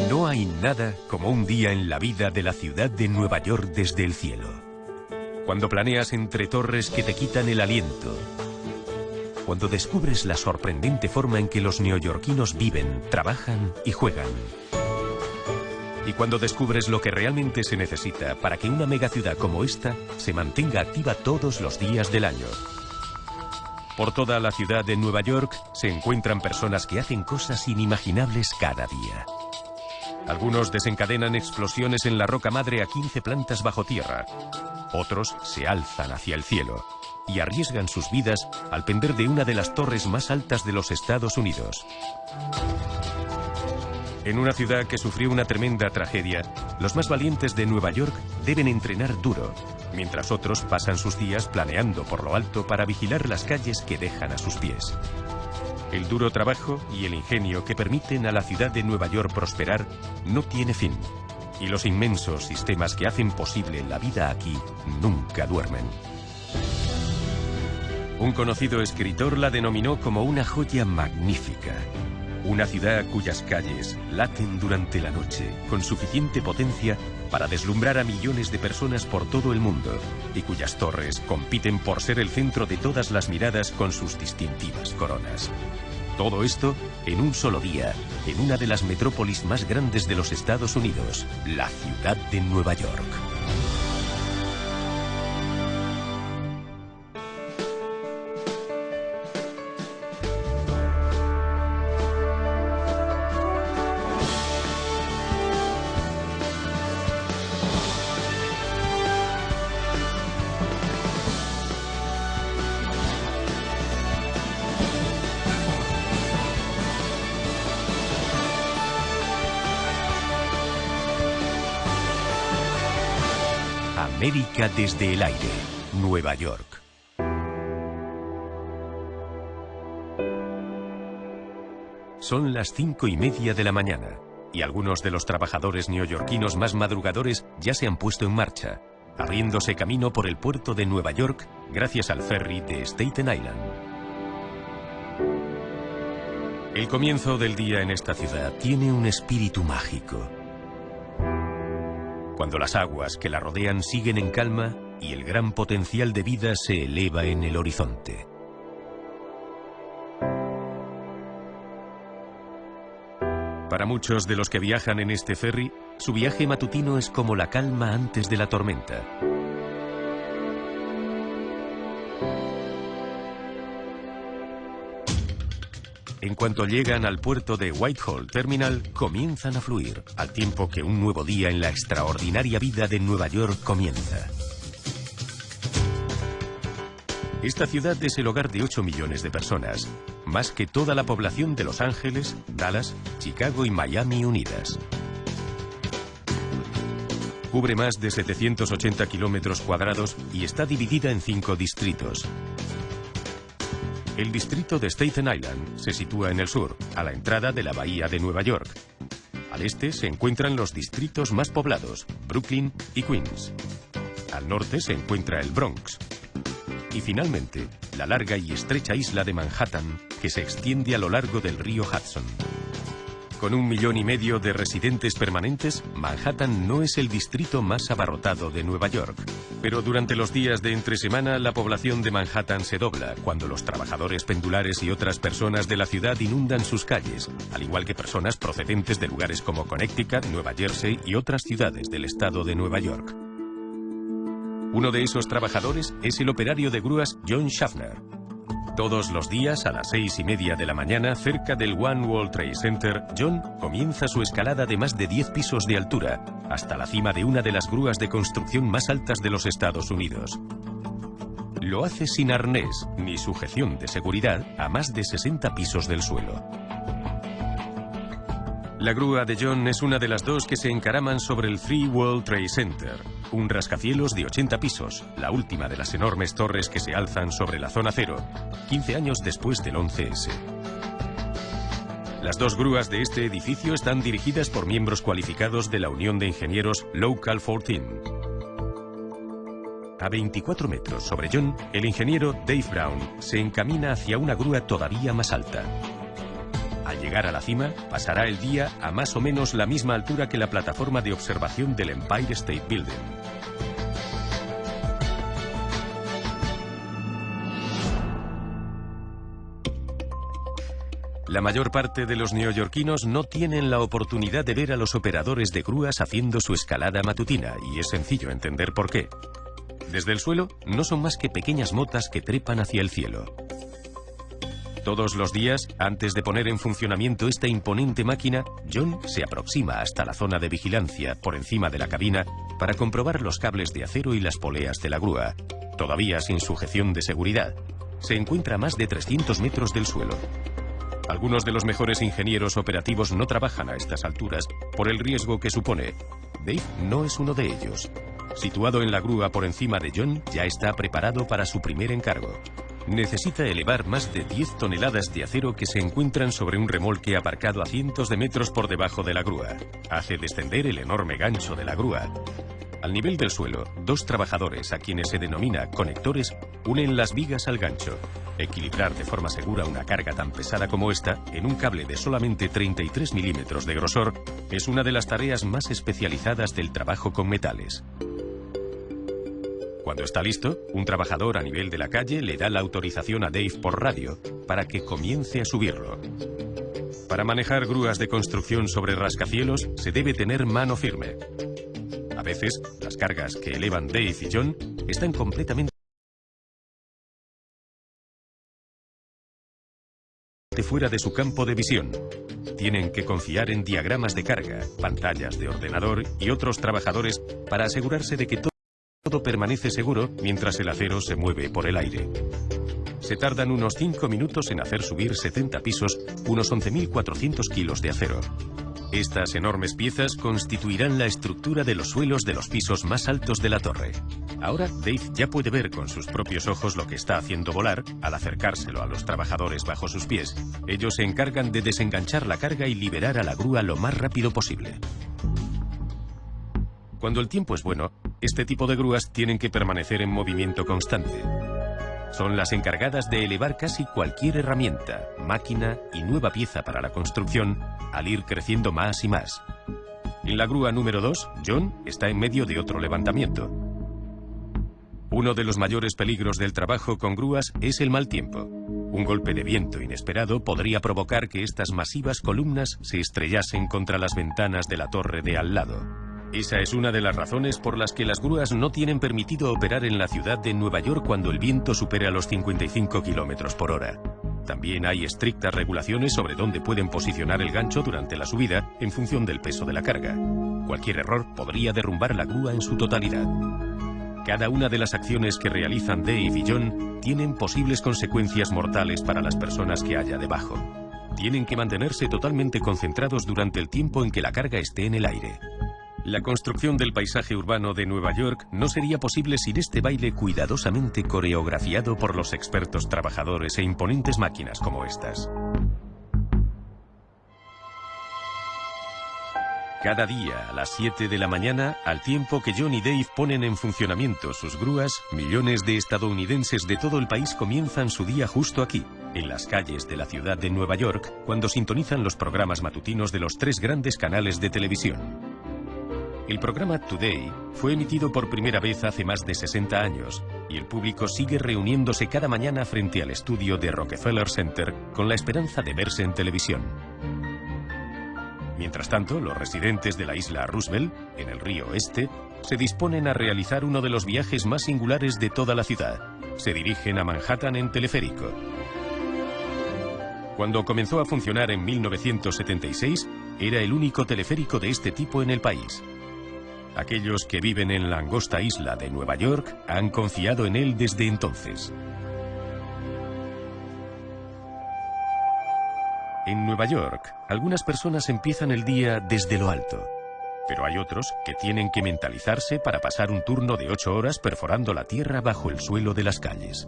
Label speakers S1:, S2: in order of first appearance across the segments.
S1: No hay nada como un día en la vida de la ciudad de Nueva York desde el cielo. Cuando planeas entre torres que te quitan el aliento. Cuando descubres la sorprendente forma en que los neoyorquinos viven, trabajan y juegan. Y cuando descubres lo que realmente se necesita para que una megaciudad como esta se mantenga activa todos los días del año. Por toda la ciudad de Nueva York se encuentran personas que hacen cosas inimaginables cada día. Algunos desencadenan explosiones en la roca madre a 15 plantas bajo tierra. Otros se alzan hacia el cielo y arriesgan sus vidas al pender de una de las torres más altas de los Estados Unidos. En una ciudad que sufrió una tremenda tragedia, los más valientes de Nueva York deben entrenar duro, mientras otros pasan sus días planeando por lo alto para vigilar las calles que dejan a sus pies. El duro trabajo y el ingenio que permiten a la ciudad de Nueva York prosperar no tiene fin, y los inmensos sistemas que hacen posible la vida aquí nunca duermen. Un conocido escritor la denominó como una joya magnífica. Una ciudad cuyas calles laten durante la noche con suficiente potencia para deslumbrar a millones de personas por todo el mundo y cuyas torres compiten por ser el centro de todas las miradas con sus distintivas coronas. Todo esto en un solo día, en una de las metrópolis más grandes de los Estados Unidos, la ciudad de Nueva York. América desde el aire, Nueva York. Son las 5:30 de la mañana y algunos de los trabajadores neoyorquinos más madrugadores ya se han puesto en marcha, abriéndose camino por el puerto de Nueva York gracias al ferry de Staten Island. El comienzo del día en esta ciudad tiene un espíritu mágico. Cuando las aguas que la rodean siguen en calma y el gran potencial de vida se eleva en el horizonte. Para muchos de los que viajan en este ferry, su viaje matutino es como la calma antes de la tormenta. En cuanto llegan al puerto de Whitehall Terminal, comienzan a fluir, al tiempo que un nuevo día en la extraordinaria vida de Nueva York comienza. Esta ciudad es el hogar de 8 millones de personas, más que toda la población de Los Ángeles, Dallas, Chicago y Miami unidas. Cubre más de 780 kilómetros cuadrados y está dividida en 5 distritos. El distrito de Staten Island se sitúa en el sur, a la entrada de la bahía de Nueva York. Al este se encuentran los distritos más poblados, Brooklyn y Queens. Al norte se encuentra el Bronx. Y finalmente, la larga y estrecha isla de Manhattan, que se extiende a lo largo del río Hudson. Con 1,5 millones de residentes permanentes, Manhattan no es el distrito más abarrotado de Nueva York. Pero durante los días de entre semana, la población de Manhattan se dobla cuando los trabajadores pendulares y otras personas de la ciudad inundan sus calles, al igual que personas procedentes de lugares como Connecticut, Nueva Jersey y otras ciudades del estado de Nueva York. Uno de esos trabajadores es el operario de grúas John Schaffner. Todos los días a las 6:30 de la mañana, cerca del One World Trade Center, John comienza su escalada de más de 10 pisos de altura, hasta la cima de una de las grúas de construcción más altas de los Estados Unidos. Lo hace sin arnés ni sujeción de seguridad a más de 60 pisos del suelo. La grúa de John es una de las dos que se encaraman sobre el Three World Trade Center, un rascacielos de 80 pisos, la última de las enormes torres que se alzan sobre la zona cero, 15 años después del 11S. Las dos grúas de este edificio están dirigidas por miembros cualificados de la Unión de Ingenieros Local 14. A 24 metros sobre John, el ingeniero Dave Brown se encamina hacia una grúa todavía más alta. Al llegar a la cima, pasará el día a más o menos la misma altura que la plataforma de observación del Empire State Building. La mayor parte de los neoyorquinos no tienen la oportunidad de ver a los operadores de grúas haciendo su escalada matutina, y es sencillo entender por qué. Desde el suelo no son más que pequeñas motas que trepan hacia el cielo. Todos los días, antes de poner en funcionamiento esta imponente máquina, John se aproxima hasta la zona de vigilancia por encima de la cabina para comprobar los cables de acero y las poleas de la grúa. Todavía sin sujeción de seguridad. Se encuentra a más de 300 metros del suelo. Algunos de los mejores ingenieros operativos no trabajan a estas alturas por el riesgo que supone. Dave no es uno de ellos. Situado en la grúa por encima de John, ya está preparado para su primer encargo. Necesita elevar más de 10 toneladas de acero que se encuentran sobre un remolque aparcado a cientos de metros por debajo de la grúa. Hace descender el enorme gancho de la grúa. Al nivel del suelo, dos trabajadores, a quienes se denomina conectores, unen las vigas al gancho. Equilibrar de forma segura una carga tan pesada como esta, en un cable de solamente 33 milímetros de grosor, es una de las tareas más especializadas del trabajo con metales. Cuando está listo, un trabajador a nivel de la calle le da la autorización a Dave por radio para que comience a subirlo. Para manejar grúas de construcción sobre rascacielos se debe tener mano firme. A veces, las cargas que elevan Dave y John están completamente fuera de su campo de visión. Tienen que confiar en diagramas de carga, pantallas de ordenador y otros trabajadores para asegurarse de que todo permanece seguro mientras el acero se mueve por el aire. Se tardan unos 5 minutos en hacer subir 70 pisos, unos 11.400 kilos de acero. Estas enormes piezas constituirán la estructura de los suelos de los pisos más altos de la torre. Ahora Dave ya puede ver con sus propios ojos lo que está haciendo volar al acercárselo a los trabajadores bajo sus pies. Ellos se encargan de desenganchar la carga y liberar a la grúa lo más rápido posible. Cuando el tiempo es bueno, este tipo de grúas tienen que permanecer en movimiento constante. Son las encargadas de elevar casi cualquier herramienta, máquina y nueva pieza para la construcción al ir creciendo más y más. En la grúa número 2, John está en medio de otro levantamiento. Uno de los mayores peligros del trabajo con grúas es el mal tiempo. Un golpe de viento inesperado podría provocar que estas masivas columnas se estrellasen contra las ventanas de la torre de al lado. Esa es una de las razones por las que las grúas no tienen permitido operar en la ciudad de Nueva York cuando el viento supera los 55 kilómetros por hora. También hay estrictas regulaciones sobre dónde pueden posicionar el gancho durante la subida en función del peso de la carga. Cualquier error podría derrumbar la grúa en su totalidad. Cada una de las acciones que realizan Dave y John tienen posibles consecuencias mortales para las personas que haya debajo. Tienen que mantenerse totalmente concentrados durante el tiempo en que la carga esté en el aire. La construcción del paisaje urbano de Nueva York no sería posible sin este baile cuidadosamente coreografiado por los expertos trabajadores e imponentes máquinas como estas. Cada día a las 7 de la mañana, al tiempo que John y Dave ponen en funcionamiento sus grúas, millones de estadounidenses de todo el país comienzan su día justo aquí, en las calles de la ciudad de Nueva York, cuando sintonizan los programas matutinos de los 3 grandes canales de televisión. El programa Today fue emitido por primera vez hace más de 60 años y el público sigue reuniéndose cada mañana frente al estudio de Rockefeller Center con la esperanza de verse en televisión. Mientras tanto, los residentes de la isla Roosevelt, en el río Este, se disponen a realizar uno de los viajes más singulares de toda la ciudad. Se dirigen a Manhattan en teleférico. Cuando comenzó a funcionar en 1976, era el único teleférico de este tipo en el país. Aquellos que viven en la angosta isla de Nueva York han confiado en él desde entonces. En Nueva York, algunas personas empiezan el día desde lo alto, pero hay otros que tienen que mentalizarse para pasar un turno de 8 horas perforando la tierra bajo el suelo de las calles.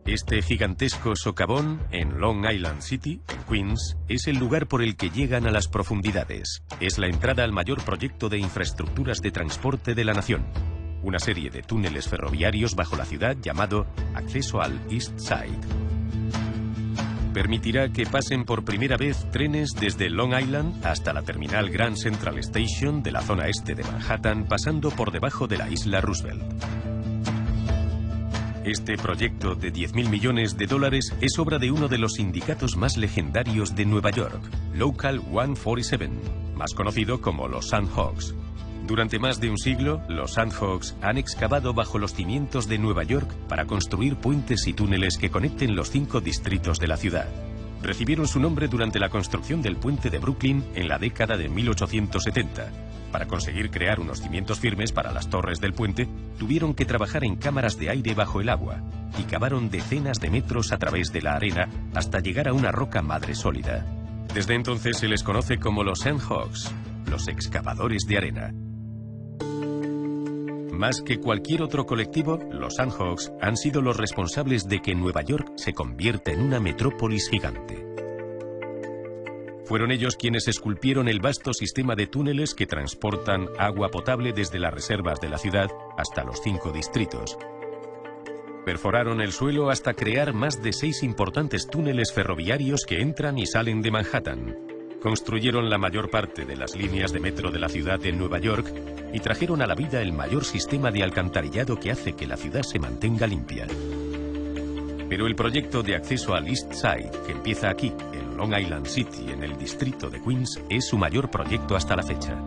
S1: Este gigantesco socavón en Long Island City, en Queens, es el lugar por el que llegan a las profundidades. Es la entrada al mayor proyecto de infraestructuras de transporte de la nación. Una serie de túneles ferroviarios bajo la ciudad llamado Acceso al East Side. permitirá que pasen por primera vez trenes desde Long Island hasta la terminal Grand Central Station de la zona este de Manhattan, pasando por debajo de la isla Roosevelt. Este proyecto de $10.000 millones es obra de uno de los sindicatos más legendarios de Nueva York, Local 147, más conocido como los Sandhogs. Durante más de un siglo, los Sandhogs han excavado bajo los cimientos de Nueva York para construir puentes y túneles que conecten los 5 distritos de la ciudad. Recibieron su nombre durante la construcción del puente de Brooklyn en la década de 1870. Para conseguir crear unos cimientos firmes para las torres del puente, tuvieron que trabajar en cámaras de aire bajo el agua y cavaron decenas de metros a través de la arena hasta llegar a una roca madre sólida. Desde entonces se les conoce como los Sandhogs, los excavadores de arena. Más que cualquier otro colectivo, los Sandhogs han sido los responsables de que Nueva York se convierta en una metrópolis gigante. Fueron ellos quienes esculpieron el vasto sistema de túneles que transportan agua potable desde las reservas de la ciudad hasta los 5 distritos. Perforaron el suelo hasta crear más de 6 importantes túneles ferroviarios que entran y salen de Manhattan. Construyeron la mayor parte de las líneas de metro de la ciudad de Nueva York y trajeron a la vida el mayor sistema de alcantarillado que hace que la ciudad se mantenga limpia. Pero el proyecto de acceso al East Side, que empieza aquí, en Long Island City, en el distrito de Queens, es su mayor proyecto hasta la fecha.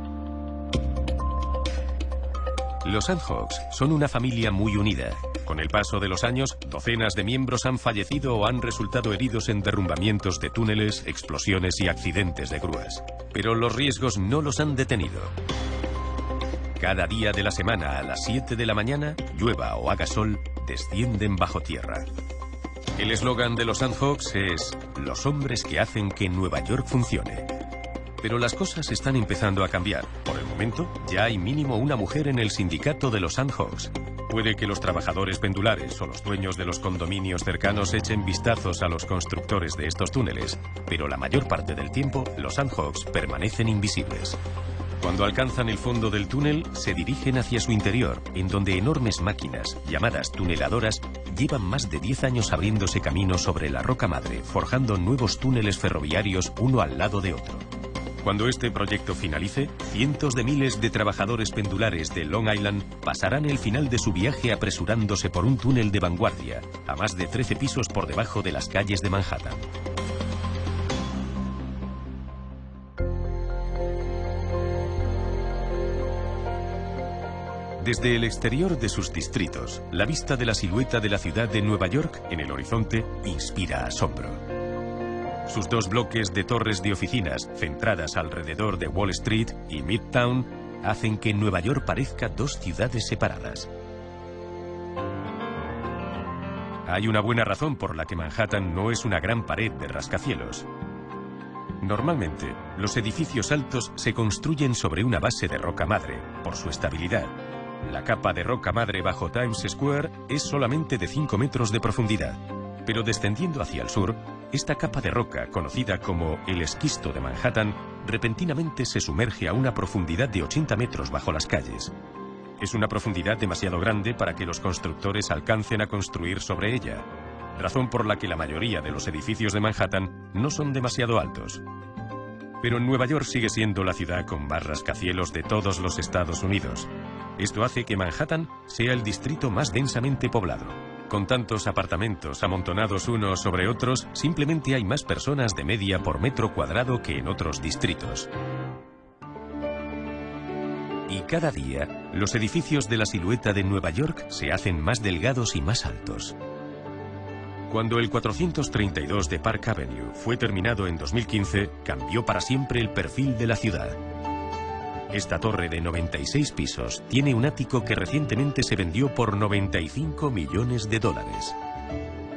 S1: Los Sandhogs son una familia muy unida. Con el paso de los años, docenas de miembros han fallecido o han resultado heridos en derrumbamientos de túneles, explosiones y accidentes de grúas. Pero los riesgos no los han detenido. Cada día de la semana a las 7 de la mañana, llueva o haga sol, descienden bajo tierra. El eslogan de los Sandhogs es «Los hombres que hacen que Nueva York funcione». Pero las cosas están empezando a cambiar. Por el momento, ya hay mínimo una mujer en el sindicato de los Sandhogs. Puede que los trabajadores pendulares o los dueños de los condominios cercanos echen vistazos a los constructores de estos túneles, pero la mayor parte del tiempo, los Sandhogs permanecen invisibles. Cuando alcanzan el fondo del túnel, se dirigen hacia su interior, en donde enormes máquinas, llamadas tuneladoras, llevan más de 10 años abriéndose camino sobre la roca madre, forjando nuevos túneles ferroviarios uno al lado de otro. Cuando este proyecto finalice, cientos de miles de trabajadores pendulares de Long Island pasarán el final de su viaje apresurándose por un túnel de vanguardia, a más de 13 pisos por debajo de las calles de Manhattan. Desde el exterior de sus distritos, la vista de la silueta de la ciudad de Nueva York en el horizonte inspira asombro. Sus 2 bloques de torres de oficinas, centradas alrededor de Wall Street y Midtown, hacen que Nueva York parezca 2 ciudades separadas. Hay una buena razón por la que Manhattan no es una gran pared de rascacielos. Normalmente, los edificios altos se construyen sobre una base de roca madre, por su estabilidad. La capa de roca madre bajo Times Square es solamente de 5 metros de profundidad. Pero descendiendo hacia el sur, esta capa de roca, conocida como el esquisto de Manhattan, repentinamente se sumerge a una profundidad de 80 metros bajo las calles. Es una profundidad demasiado grande para que los constructores alcancen a construir sobre ella, razón por la que la mayoría de los edificios de Manhattan no son demasiado altos. Pero Nueva York sigue siendo la ciudad con más rascacielos de todos los Estados Unidos. Esto hace que Manhattan sea el distrito más densamente poblado. Con tantos apartamentos amontonados unos sobre otros, simplemente hay más personas de media por metro cuadrado que en otros distritos. Y cada día, los edificios de la silueta de Nueva York se hacen más delgados y más altos. Cuando el 432 de Park Avenue fue terminado en 2015, cambió para siempre el perfil de la ciudad. Esta torre de 96 pisos tiene un ático que recientemente se vendió por $95 millones.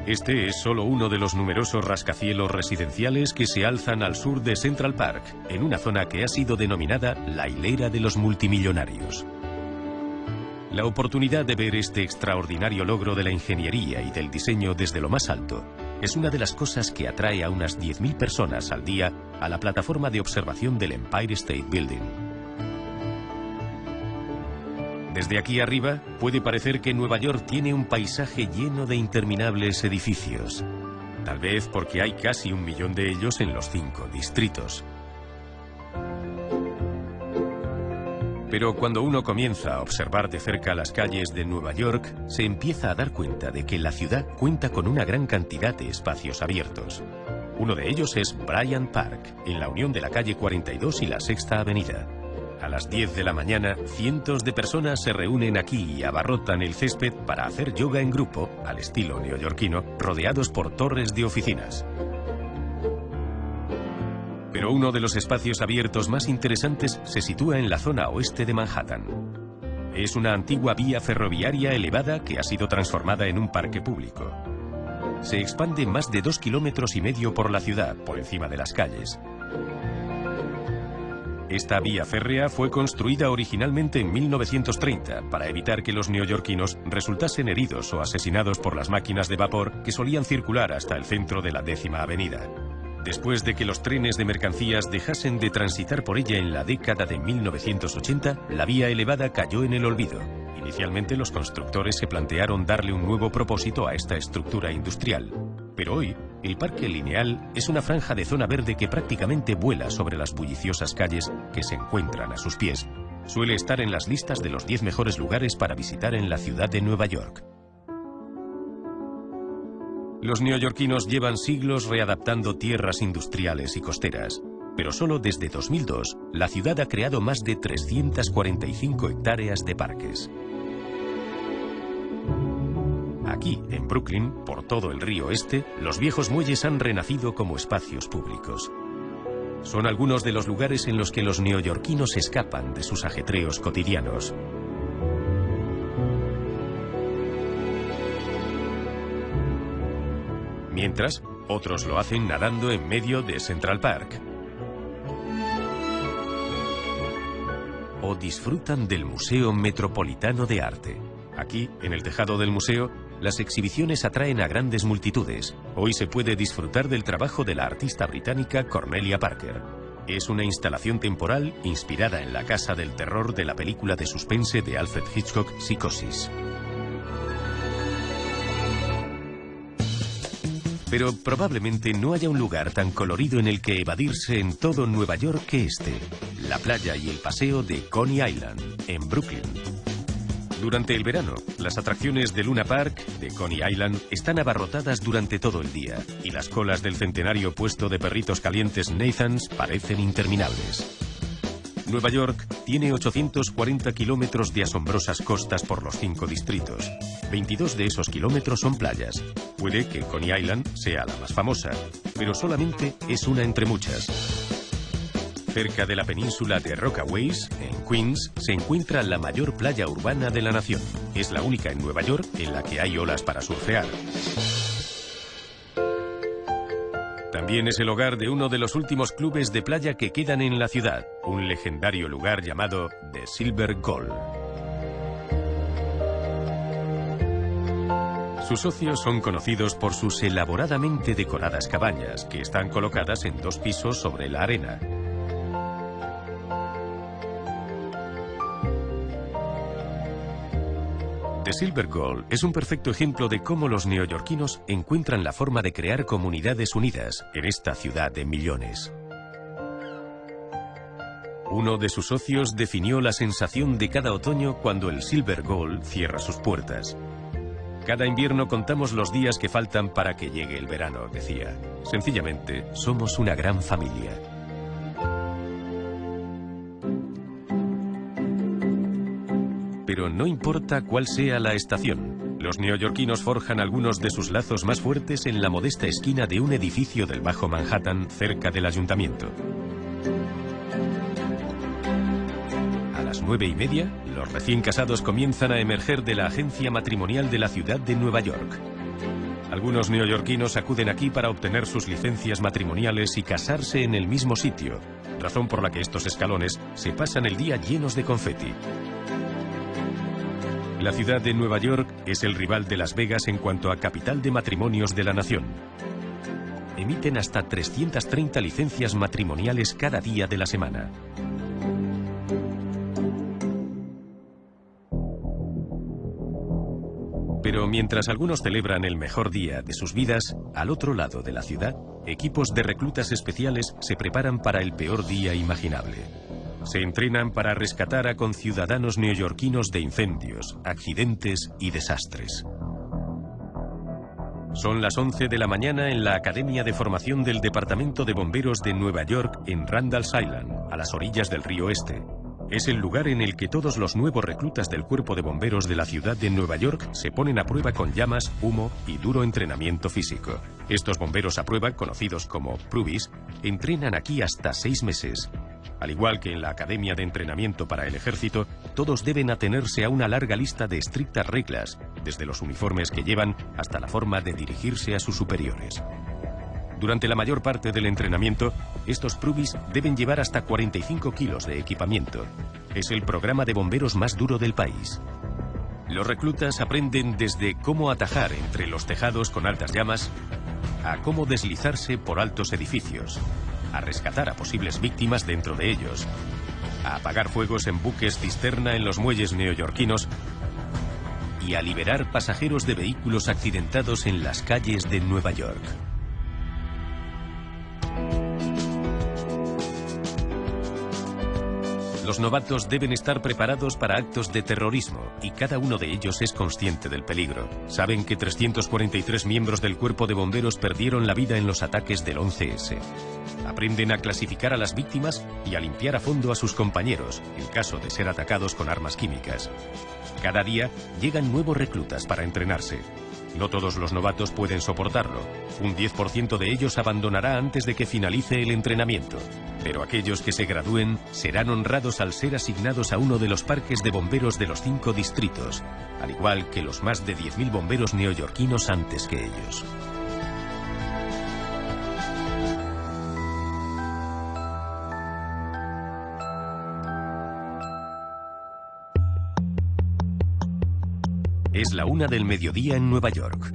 S1: Este es solo uno de los numerosos rascacielos residenciales que se alzan al sur de Central Park, en una zona que ha sido denominada la hilera de los multimillonarios. La oportunidad de ver este extraordinario logro de la ingeniería y del diseño desde lo más alto es una de las cosas que atrae a unas 10.000 personas al día a la plataforma de observación del Empire State Building. Desde aquí arriba, puede parecer que Nueva York tiene un paisaje lleno de interminables edificios. Tal vez porque hay casi 1 millón de ellos en los 5 distritos. Pero cuando uno comienza a observar de cerca las calles de Nueva York, se empieza a dar cuenta de que la ciudad cuenta con una gran cantidad de espacios abiertos. Uno de ellos es Bryant Park, en la unión de la calle 42 y la Sexta Avenida. A las 10 de la mañana, cientos de personas se reúnen aquí y abarrotan el césped para hacer yoga en grupo, al estilo neoyorquino, rodeados por torres de oficinas. Pero uno de los espacios abiertos más interesantes se sitúa en la zona oeste de Manhattan. Es una antigua vía ferroviaria elevada que ha sido transformada en un parque público. Se expande más de 2,5 kilómetros por la ciudad, por encima de las calles. Esta vía férrea fue construida originalmente en 1930 para evitar que los neoyorquinos resultasen heridos o asesinados por las máquinas de vapor que solían circular hasta el centro de la 10ª Avenida. Después de que los trenes de mercancías dejasen de transitar por ella en la década de 1980, la vía elevada cayó en el olvido. Inicialmente los constructores se plantearon darle un nuevo propósito a esta estructura industrial. Pero hoy, el parque lineal es una franja de zona verde que prácticamente vuela sobre las bulliciosas calles que se encuentran a sus pies. Suele estar en las listas de los 10 mejores lugares para visitar en la ciudad de Nueva York. Los neoyorquinos llevan siglos readaptando tierras industriales y costeras, pero solo desde 2002 la ciudad ha creado más de 345 hectáreas de parques. Aquí, en Brooklyn, por todo el río Este, los viejos muelles han renacido como espacios públicos. Son algunos de los lugares en los que los neoyorquinos escapan de sus ajetreos cotidianos. Mientras, otros lo hacen nadando en medio de Central Park. O disfrutan del Museo Metropolitano de Arte. Aquí, en el tejado del museo, las exhibiciones atraen a grandes multitudes. Hoy se puede disfrutar del trabajo de la artista británica Cornelia Parker. Es una instalación temporal inspirada en la casa del terror de la película de suspense de Alfred Hitchcock, Psicosis. Pero probablemente no haya un lugar tan colorido en el que evadirse en todo Nueva York que este, la playa y el paseo de Coney Island, en Brooklyn. Durante el verano, las atracciones de Luna Park, de Coney Island, están abarrotadas durante todo el día, y las colas del centenario puesto de perritos calientes Nathan's parecen interminables. Nueva York tiene 840 kilómetros de asombrosas costas por los 5 distritos. 22 de esos kilómetros son playas. Puede que Coney Island sea la más famosa, pero solamente es una entre muchas. Cerca de la península de Rockaways, en Queens, se encuentra la mayor playa urbana de la nación. Es la única en Nueva York en la que hay olas para surfear. También es el hogar de uno de los últimos clubes de playa que quedan en la ciudad, un legendario lugar llamado The Silver Gull. Sus socios son conocidos por sus elaboradamente decoradas cabañas, que están colocadas en 2 pisos sobre la arena. The Silver Gull es un perfecto ejemplo de cómo los neoyorquinos encuentran la forma de crear comunidades unidas en esta ciudad de millones. Uno de sus socios definió la sensación de cada otoño cuando el Silver Gull cierra sus puertas. Cada invierno contamos los días que faltan para que llegue el verano, decía. Sencillamente, somos una gran familia. Pero no importa cuál sea la estación, los neoyorquinos forjan algunos de sus lazos más fuertes en la modesta esquina de un edificio del Bajo Manhattan cerca del ayuntamiento. A las 9:30, los recién casados comienzan a emerger de la agencia matrimonial de la ciudad de Nueva York. Algunos neoyorquinos acuden aquí para obtener sus licencias matrimoniales y casarse en el mismo sitio, razón por la que estos escalones se pasan el día llenos de confeti. La ciudad de Nueva York es el rival de Las Vegas en cuanto a capital de matrimonios de la nación. Emiten hasta 330 licencias matrimoniales cada día de la semana. Pero mientras algunos celebran el mejor día de sus vidas, al otro lado de la ciudad, equipos de reclutas especiales se preparan para el peor día imaginable. Se entrenan para rescatar a conciudadanos neoyorquinos de incendios, accidentes y desastres. Son las 11 de la mañana en la Academia de Formación del Departamento de Bomberos de Nueva York en Randall's Island, a las orillas del río Este. Es el lugar en el que todos los nuevos reclutas del Cuerpo de Bomberos de la ciudad de Nueva York se ponen a prueba con llamas, humo y duro entrenamiento físico. Estos bomberos a prueba, conocidos como Pruvis, entrenan aquí hasta 6 meses. Al igual que en la Academia de Entrenamiento para el Ejército, todos deben atenerse a una larga lista de estrictas reglas, desde los uniformes que llevan hasta la forma de dirigirse a sus superiores. Durante la mayor parte del entrenamiento, estos Pruvis deben llevar hasta 45 kilos de equipamiento. Es el programa de bomberos más duro del país. Los reclutas aprenden desde cómo atajar entre los tejados con altas llamas, a cómo deslizarse por altos edificios, a rescatar a posibles víctimas dentro de ellos, a apagar fuegos en buques cisterna en los muelles neoyorquinos y a liberar pasajeros de vehículos accidentados en las calles de Nueva York. Los novatos deben estar preparados para actos de terrorismo y cada uno de ellos es consciente del peligro. Saben que 343 miembros del cuerpo de bomberos perdieron la vida en los ataques del 11S. Aprenden a clasificar a las víctimas y a limpiar a fondo a sus compañeros en caso de ser atacados con armas químicas. Cada día llegan nuevos reclutas para entrenarse. No todos los novatos pueden soportarlo. Un 10% de ellos abandonará antes de que finalice el entrenamiento. Pero aquellos que se gradúen serán honrados al ser asignados a uno de los parques de bomberos de los 5 distritos, al igual que los más de 10.000 bomberos neoyorquinos antes que ellos. Es la 1 del mediodía en Nueva York.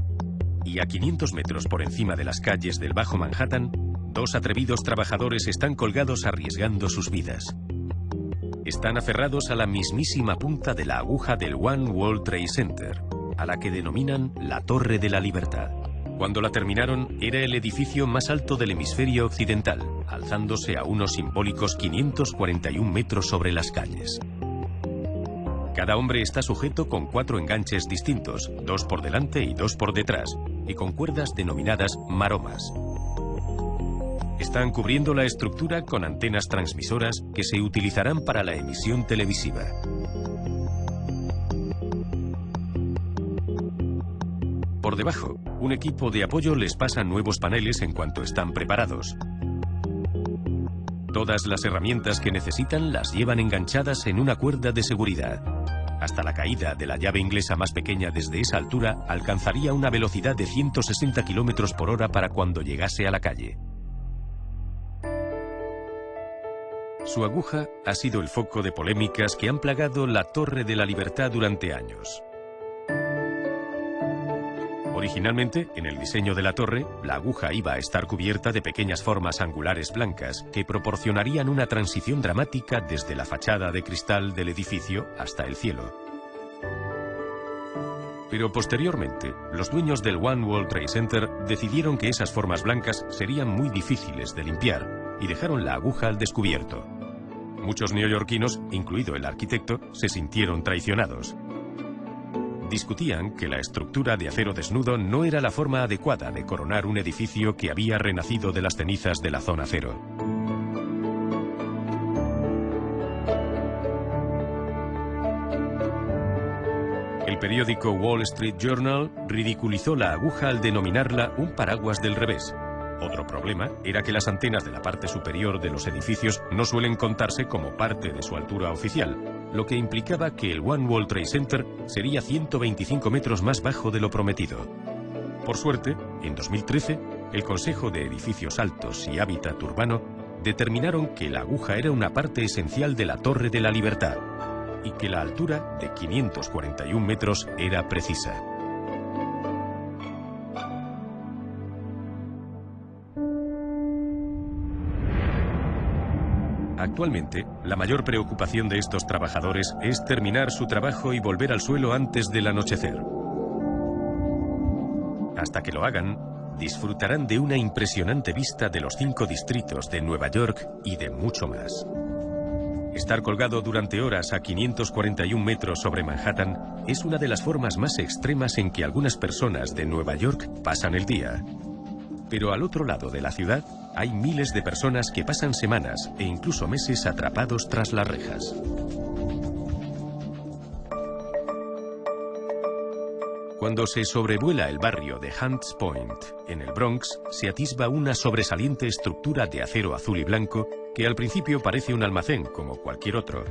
S1: Y a 500 metros por encima de las calles del Bajo Manhattan, 2 atrevidos trabajadores están colgados arriesgando sus vidas. Están aferrados a la mismísima punta de la aguja del One World Trade Center, a la que denominan la Torre de la Libertad. Cuando la terminaron, era el edificio más alto del hemisferio occidental, alzándose a unos simbólicos 541 metros sobre las calles. Cada hombre está sujeto con 4 enganches distintos, 2 por delante y 2 por detrás, y con cuerdas denominadas maromas. Están cubriendo la estructura con antenas transmisoras que se utilizarán para la emisión televisiva. Por debajo, un equipo de apoyo les pasa nuevos paneles en cuanto están preparados. Todas las herramientas que necesitan las llevan enganchadas en una cuerda de seguridad. Hasta la caída de la llave inglesa más pequeña desde esa altura alcanzaría una velocidad de 160 km por hora para cuando llegase a la calle. Su aguja ha sido el foco de polémicas que han plagado la Torre de la Libertad durante años. Originalmente, en el diseño de la torre, la aguja iba a estar cubierta de pequeñas formas angulares blancas que proporcionarían una transición dramática desde la fachada de cristal del edificio hasta el cielo. Pero posteriormente, los dueños del One World Trade Center decidieron que esas formas blancas serían muy difíciles de limpiar y dejaron la aguja al descubierto. Muchos neoyorquinos, incluido el arquitecto, se sintieron traicionados. Discutían que la estructura de acero desnudo no era la forma adecuada de coronar un edificio que había renacido de las cenizas de la zona cero. El periódico Wall Street Journal ridiculizó la aguja al denominarla un paraguas del revés. Otro problema era que las antenas de la parte superior de los edificios no suelen contarse como parte de su altura oficial, lo que implicaba que el One World Trade Center sería 125 metros más bajo de lo prometido. Por suerte, en 2013, el Consejo de Edificios Altos y Hábitat Urbano determinaron que la aguja era una parte esencial de la Torre de la Libertad y que la altura de 541 metros era precisa. Actualmente, la mayor preocupación de estos trabajadores es terminar su trabajo y volver al suelo antes del anochecer. Hasta que lo hagan, disfrutarán de una impresionante vista de los 5 distritos de Nueva York y de mucho más. Estar colgado durante horas a 541 metros sobre Manhattan es una de las formas más extremas en que algunas personas de Nueva York pasan el día. Pero al otro lado de la ciudad hay miles de personas que pasan semanas e incluso meses atrapados tras las rejas. Cuando se sobrevuela el barrio de Hunts Point, en el Bronx, se atisba una sobresaliente estructura de acero azul y blanco que al principio parece un almacén como cualquier otro.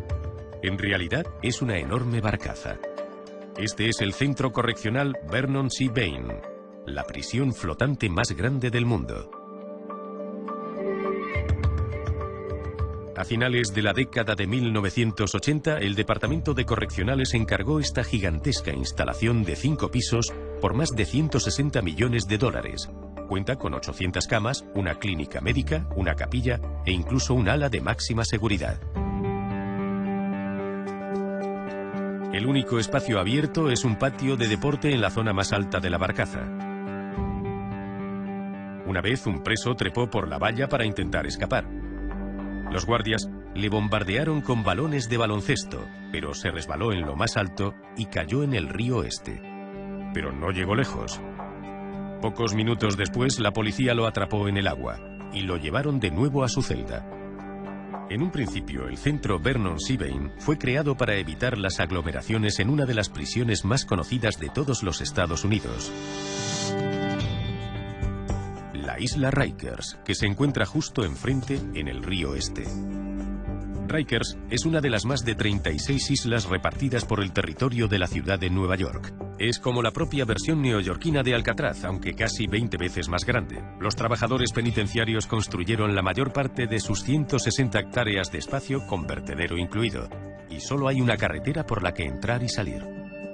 S1: En realidad es una enorme barcaza. Este es el centro correccional Vernon C. Bain, la prisión flotante más grande del mundo. A finales de la década de 1980, el Departamento de Correccionales encargó esta gigantesca instalación de 5 pisos por más de 160 millones de dólares. Cuenta con 800 camas, una clínica médica, una capilla e incluso un ala de máxima seguridad. El único espacio abierto es un patio de deporte en la zona más alta de la barcaza. Una vez un preso trepó por la valla para intentar escapar. Los guardias le bombardearon con balones de baloncesto, pero se resbaló en lo más alto y cayó en el río Este. Pero no llegó lejos. Pocos minutos después, la policía lo atrapó en el agua y lo llevaron de nuevo a su celda. En un principio, el centro Vernon C. Bain fue creado para evitar las aglomeraciones en una de las prisiones más conocidas de todos los Estados Unidos. La isla Rikers, que se encuentra justo enfrente en el río Este. Rikers es una de las más de 36 islas repartidas por el territorio de la ciudad de Nueva York. Es como la propia versión neoyorquina de Alcatraz, aunque casi 20 veces más grande. Los trabajadores penitenciarios construyeron la mayor parte de sus 160 hectáreas de espacio con vertedero incluido, y solo hay una carretera por la que entrar y salir.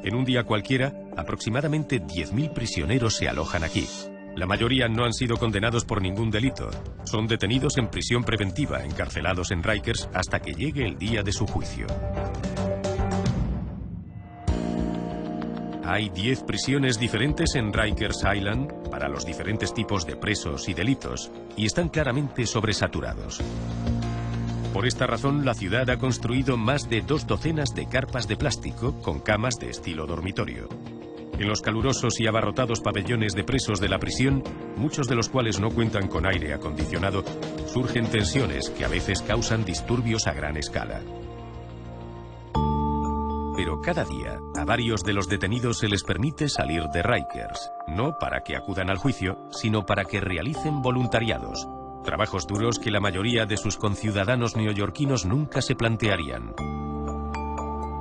S1: En un día cualquiera, aproximadamente 10.000 prisioneros se alojan aquí. La mayoría no han sido condenados por ningún delito. Son detenidos en prisión preventiva, encarcelados en Rikers hasta que llegue el día de su juicio. Hay 10 prisiones diferentes en Rikers Island para los diferentes tipos de presos y delitos, y están claramente sobresaturados. Por esta razón, la ciudad ha construido más de 2 docenas de carpas de plástico con camas de estilo dormitorio. En los calurosos y abarrotados pabellones de presos de la prisión, muchos de los cuales no cuentan con aire acondicionado, surgen tensiones que a veces causan disturbios a gran escala. Pero cada día, a varios de los detenidos se les permite salir de Rikers, no para que acudan al juicio, sino para que realicen voluntariados, trabajos duros que la mayoría de sus conciudadanos neoyorquinos nunca se plantearían.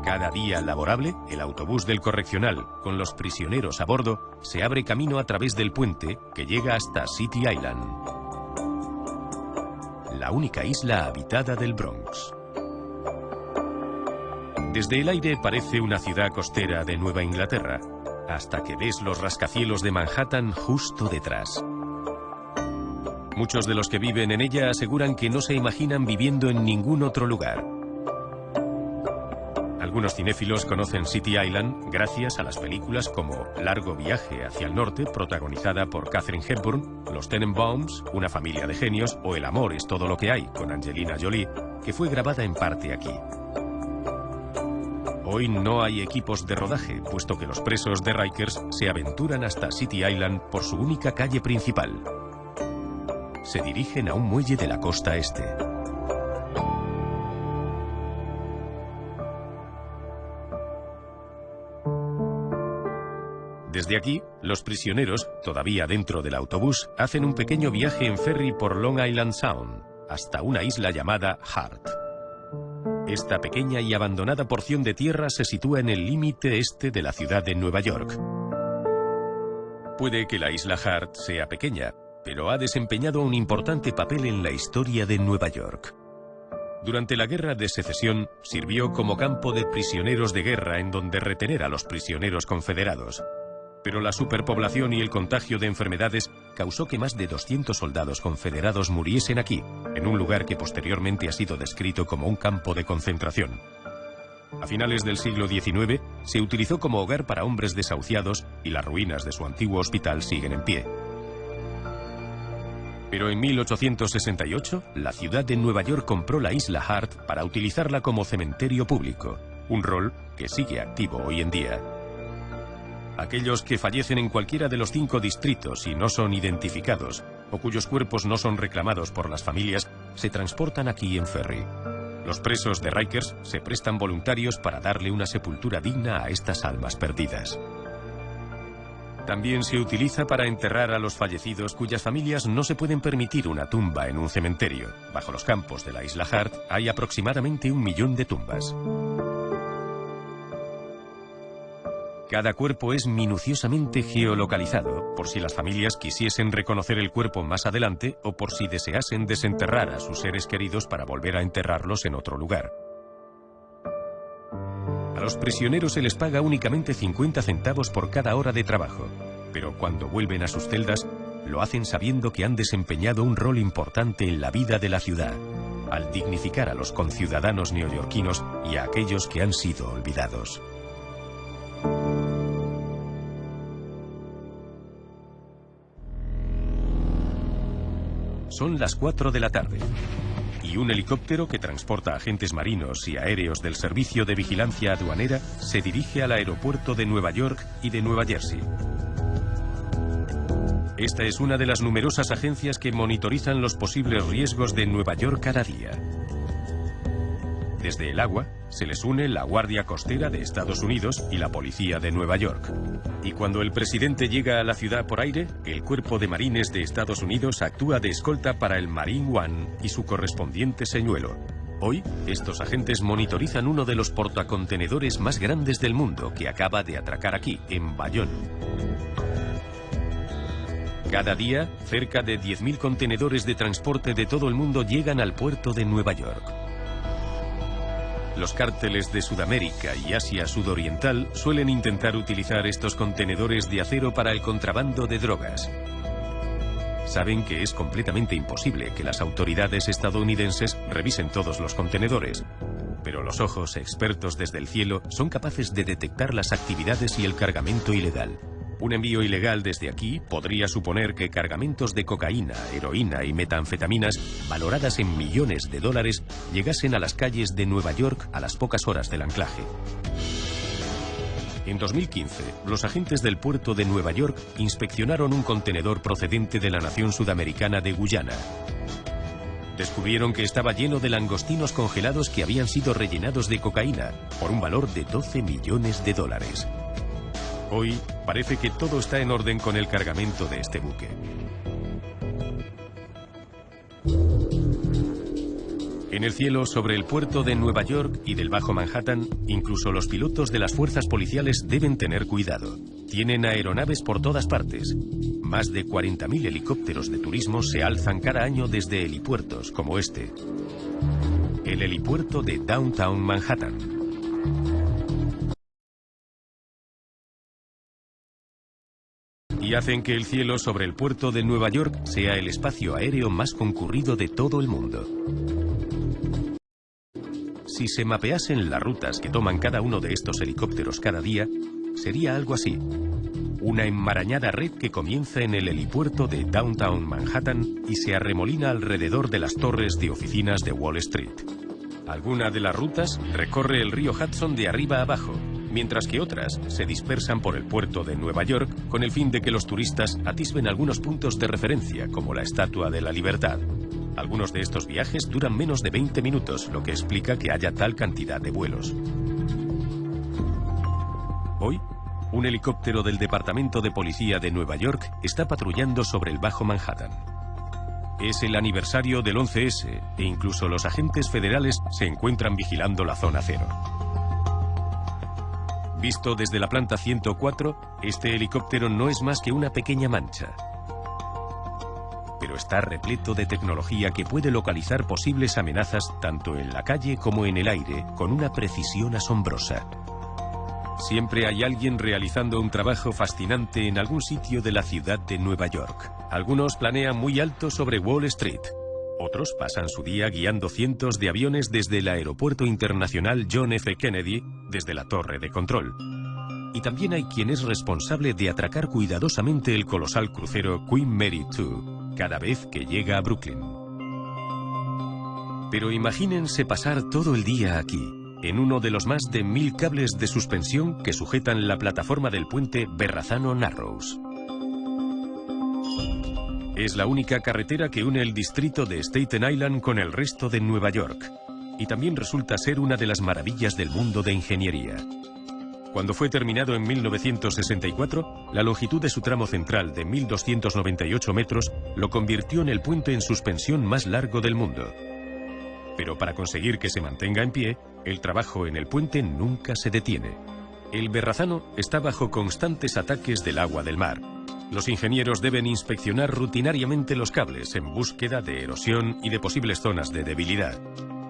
S1: Cada día laborable, el autobús del correccional, con los prisioneros a bordo, se abre camino a través del puente que llega hasta City Island, la única isla habitada del Bronx. Desde el aire parece una ciudad costera de Nueva Inglaterra, hasta que ves los rascacielos de Manhattan justo detrás. Muchos de los que viven en ella aseguran que no se imaginan viviendo en ningún otro lugar. Algunos cinéfilos conocen City Island gracias a las películas como Largo viaje hacia el norte, protagonizada por Katharine Hepburn, Los Tenenbaums, Una familia de genios, o El amor es todo lo que hay, con Angelina Jolie, que fue grabada en parte aquí. Hoy no hay equipos de rodaje, puesto que los presos de Rikers se aventuran hasta City Island por su única calle principal. Se dirigen a un muelle de la costa este. Desde aquí, los prisioneros, todavía dentro del autobús, hacen un pequeño viaje en ferry por Long Island Sound, hasta una isla llamada Hart. Esta pequeña y abandonada porción de tierra se sitúa en el límite este de la ciudad de Nueva York. Puede que la isla Hart sea pequeña, pero ha desempeñado un importante papel en la historia de Nueva York. Durante la Guerra de Secesión, sirvió como campo de prisioneros de guerra en donde retener a los prisioneros confederados. Pero la superpoblación y el contagio de enfermedades causó que más de 200 soldados confederados muriesen aquí, en un lugar que posteriormente ha sido descrito como un campo de concentración. A finales del siglo XIX se utilizó como hogar para hombres desahuciados y las ruinas de su antiguo hospital siguen en pie. Pero en 1868, la ciudad de Nueva York compró la isla Hart para utilizarla como cementerio público, un rol que sigue activo hoy en día. Aquellos que fallecen en cualquiera de los 5 distritos y no son identificados, o cuyos cuerpos no son reclamados por las familias, se transportan aquí en ferry. Los presos de Rikers se prestan voluntarios para darle una sepultura digna a estas almas perdidas. También se utiliza para enterrar a los fallecidos cuyas familias no se pueden permitir una tumba en un cementerio. Bajo los campos de la isla Hart hay aproximadamente 1 millón de tumbas. Cada cuerpo es minuciosamente geolocalizado, por si las familias quisiesen reconocer el cuerpo más adelante o por si deseasen desenterrar a sus seres queridos para volver a enterrarlos en otro lugar. A los prisioneros se les paga únicamente 50 centavos por cada hora de trabajo, pero cuando vuelven a sus celdas, lo hacen sabiendo que han desempeñado un rol importante en la vida de la ciudad, al dignificar a los conciudadanos neoyorquinos y a aquellos que han sido olvidados. Son las 4 de la tarde y un helicóptero que transporta agentes marinos y aéreos del Servicio de Vigilancia Aduanera se dirige al aeropuerto de Nueva York y de Nueva Jersey. Esta es una de las numerosas agencias que monitorizan los posibles riesgos de Nueva York cada día. Desde el agua se les une la Guardia Costera de Estados Unidos y la Policía de Nueva York. Y cuando el presidente llega a la ciudad por aire, el Cuerpo de Marines de Estados Unidos actúa de escolta para el Marine One y su correspondiente señuelo. Hoy, estos agentes monitorizan uno de los portacontenedores más grandes del mundo que acaba de atracar aquí, en Bayonne. Cada día, cerca de 10.000 contenedores de transporte de todo el mundo llegan al puerto de Nueva York. Los cárteles de Sudamérica y Asia Sudoriental suelen intentar utilizar estos contenedores de acero para el contrabando de drogas. Saben que es completamente imposible que las autoridades estadounidenses revisen todos los contenedores, pero los ojos expertos desde el cielo son capaces de detectar las actividades y el cargamento ilegal. Un envío ilegal desde aquí podría suponer que cargamentos de cocaína, heroína y metanfetaminas, valoradas en millones de dólares, llegasen a las calles de Nueva York a las pocas horas del anclaje. En 2015, los agentes del puerto de Nueva York inspeccionaron un contenedor procedente de la nación sudamericana de Guyana. Descubrieron que estaba lleno de langostinos congelados que habían sido rellenados de cocaína, por un valor de 12 millones de dólares. Hoy parece que todo está en orden con el cargamento de este buque. En el cielo sobre el puerto de Nueva York y del Bajo Manhattan, incluso los pilotos de las fuerzas policiales deben tener cuidado. Tienen aeronaves por todas partes. Más de 40.000 helicópteros de turismo se alzan cada año desde helipuertos como este. El helipuerto de Downtown Manhattan. Y hacen que el cielo sobre el puerto de Nueva York sea el espacio aéreo más concurrido de todo el mundo. Si se mapeasen las rutas que toman cada uno de estos helicópteros cada día, sería algo así. Una enmarañada red que comienza en el helipuerto de Downtown Manhattan y se arremolina alrededor de las torres de oficinas de Wall Street. Alguna de las rutas recorre el río Hudson de arriba a abajo, mientras que otras se dispersan por el puerto de Nueva York con el fin de que los turistas atisben algunos puntos de referencia, como la Estatua de la Libertad. Algunos de estos viajes duran menos de 20 minutos, lo que explica que haya tal cantidad de vuelos. Hoy, un helicóptero del Departamento de Policía de Nueva York está patrullando sobre el Bajo Manhattan. Es el aniversario del 11S e incluso los agentes federales se encuentran vigilando la zona cero. Visto desde la planta 104, este helicóptero no es más que una pequeña mancha. Pero está repleto de tecnología que puede localizar posibles amenazas tanto en la calle como en el aire con una precisión asombrosa. Siempre hay alguien realizando un trabajo fascinante en algún sitio de la ciudad de Nueva York. Algunos planean muy alto sobre Wall Street. Otros pasan su día guiando cientos de aviones desde el Aeropuerto Internacional John F. Kennedy, desde la torre de control. Y también hay quien es responsable de atracar cuidadosamente el colosal crucero Queen Mary II cada vez que llega a Brooklyn. Pero imagínense pasar todo el día aquí, en uno de los más de 1000 cables de suspensión que sujetan la plataforma del puente Verrazano-Narrows. Es la única carretera que une el distrito de Staten Island con el resto de Nueva York, y también resulta ser una de las maravillas del mundo de ingeniería. Cuando fue terminado en 1964, la longitud de su tramo central de 1.298 metros lo convirtió en el puente en suspensión más largo del mundo. Pero para conseguir que se mantenga en pie, el trabajo en el puente nunca se detiene. El Verrazano está bajo constantes ataques del agua del mar. Los ingenieros deben inspeccionar rutinariamente los cables en búsqueda de erosión y de posibles zonas de debilidad.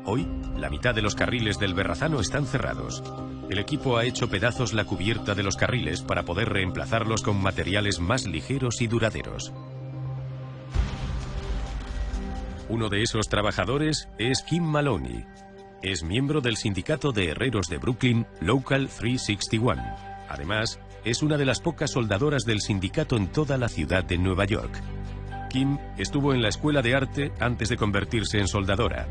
S1: Hoy, la mitad de los carriles del Verrazano están cerrados. El equipo ha hecho pedazos la cubierta de los carriles para poder reemplazarlos con materiales más ligeros y duraderos. Uno de esos trabajadores es Kim Maloney. Es miembro del sindicato de herreros de Brooklyn, Local 361. Además, es una de las pocas soldadoras del sindicato en toda la ciudad de Nueva York. Kim estuvo en la escuela de arte antes de convertirse en soldadora.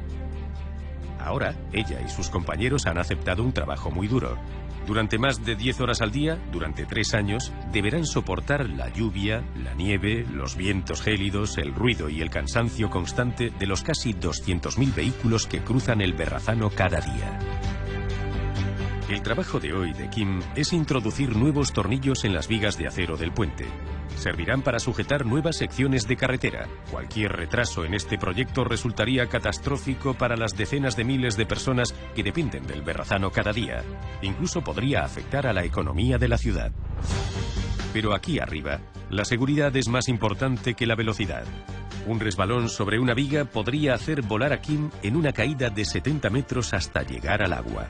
S1: Ahora, ella y sus compañeros han aceptado un trabajo muy duro. Durante más de 10 horas al día, durante 3 años, deberán soportar la lluvia, la nieve, los vientos gélidos, el ruido y el cansancio constante de los casi 200.000 vehículos que cruzan el Verrazano cada día. El trabajo de hoy de Kim es introducir nuevos tornillos en las vigas de acero del puente. Servirán para sujetar nuevas secciones de carretera. Cualquier retraso en este proyecto resultaría catastrófico para las decenas de miles de personas que dependen del Verrazano cada día. Incluso podría afectar a la economía de la ciudad. Pero aquí arriba, la seguridad es más importante que la velocidad. Un resbalón sobre una viga podría hacer volar a Kim en una caída de 70 metros hasta llegar al agua.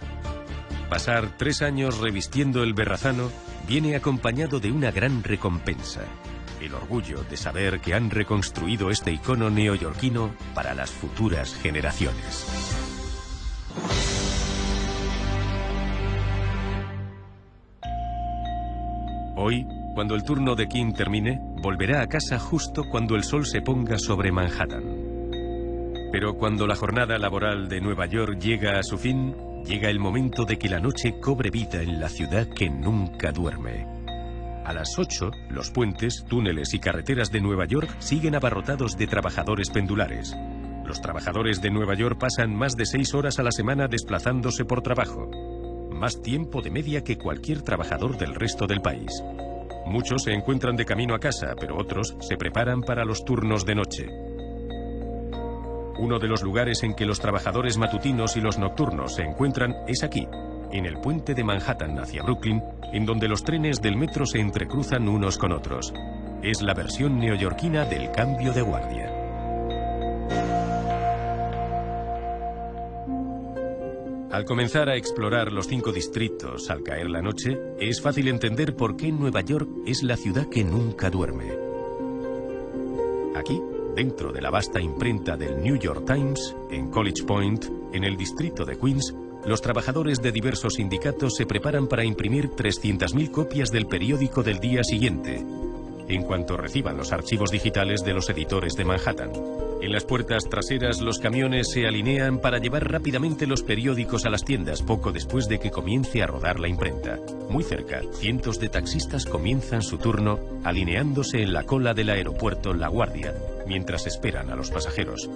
S1: Pasar 3 años revistiendo el Verrazano viene acompañado de una gran recompensa: el orgullo de saber que han reconstruido este icono neoyorquino para las futuras generaciones. Hoy, cuando el turno de Kim termine, volverá a casa justo cuando el sol se ponga sobre Manhattan. Pero cuando la jornada laboral de Nueva York llega a su fin, llega el momento de que la noche cobre vida en la ciudad que nunca duerme. A las 8, los puentes, túneles y carreteras de Nueva York siguen abarrotados de trabajadores pendulares. Los trabajadores de Nueva York pasan más de 6 horas a la semana desplazándose por trabajo. Más tiempo de media que cualquier trabajador del resto del país. Muchos se encuentran de camino a casa, pero otros se preparan para los turnos de noche. Uno de los lugares en que los trabajadores matutinos y los nocturnos se encuentran es aquí, en el puente de Manhattan hacia Brooklyn, en donde los trenes del metro se entrecruzan unos con otros. Es la versión neoyorquina del cambio de guardia. Al comenzar a explorar los 5 distritos al caer la noche, es fácil entender por qué Nueva York es la ciudad que nunca duerme. Aquí, dentro de la vasta imprenta del New York Times, en College Point, en el distrito de Queens, los trabajadores de diversos sindicatos se preparan para imprimir 300.000 copias del periódico del día siguiente, en cuanto reciban los archivos digitales de los editores de Manhattan. En las puertas traseras los camiones se alinean para llevar rápidamente los periódicos a las tiendas poco después de que comience a rodar la imprenta. Muy cerca, cientos de taxistas comienzan su turno alineándose en la cola del aeropuerto La Guardia, mientras esperan a los pasajeros.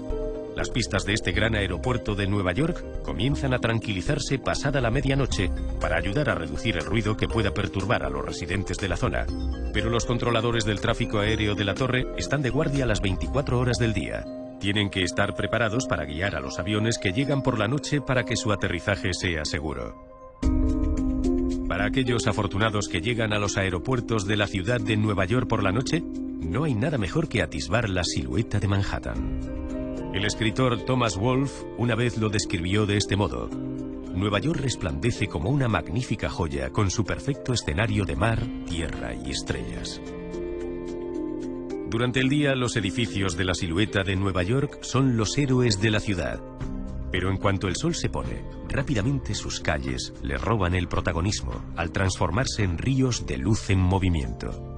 S1: Las pistas de este gran aeropuerto de Nueva York comienzan a tranquilizarse pasada la medianoche para ayudar a reducir el ruido que pueda perturbar a los residentes de la zona. Pero los controladores del tráfico aéreo de la torre están de guardia las 24 horas del día. Tienen que estar preparados para guiar a los aviones que llegan por la noche para que su aterrizaje sea seguro. Para aquellos afortunados que llegan a los aeropuertos de la ciudad de Nueva York por la noche, no hay nada mejor que atisbar la silueta de Manhattan. El escritor Thomas Wolfe una vez lo describió de este modo: Nueva York resplandece como una magnífica joya con su perfecto escenario de mar, tierra y estrellas. Durante el día, los edificios de la silueta de Nueva York son los héroes de la ciudad. Pero en cuanto el sol se pone, rápidamente sus calles le roban el protagonismo al transformarse en ríos de luz en movimiento.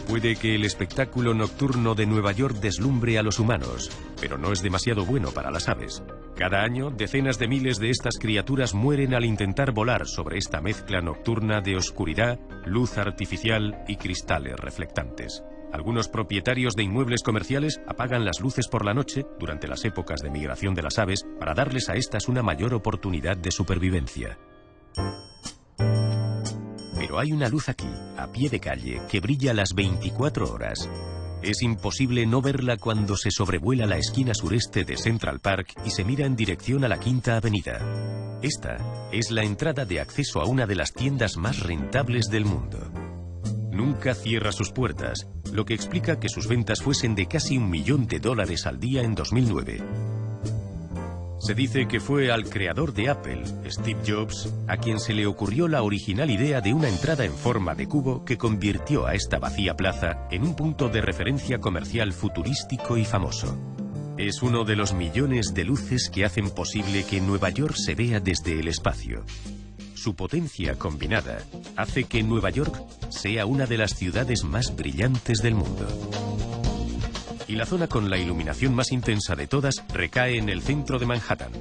S1: Puede que el espectáculo nocturno de Nueva York deslumbre a los humanos, pero no es demasiado bueno para las aves. Cada año, decenas de miles de estas criaturas mueren al intentar volar sobre esta mezcla nocturna de oscuridad, luz artificial y cristales reflectantes. Algunos propietarios de inmuebles comerciales apagan las luces por la noche durante las épocas de migración de las aves para darles a estas una mayor oportunidad de supervivencia. Pero hay una luz aquí, a pie de calle, que brilla las 24 horas. Es imposible no verla cuando se sobrevuela la esquina sureste de Central Park y se mira en dirección a la Quinta Avenida. Esta es la entrada de acceso a una de las tiendas más rentables del mundo. Nunca cierra sus puertas, lo que explica que sus ventas fuesen de casi $1 millón al día en 2009. Se dice que fue al creador de Apple, Steve Jobs, a quien se le ocurrió la original idea de una entrada en forma de cubo que convirtió a esta vacía plaza en un punto de referencia comercial futurístico y famoso. Es uno de los millones de luces que hacen posible que Nueva York se vea desde el espacio. Su potencia combinada hace que Nueva York sea una de las ciudades más brillantes del mundo. Y la zona con la iluminación más intensa de todas recae en el centro de Manhattan.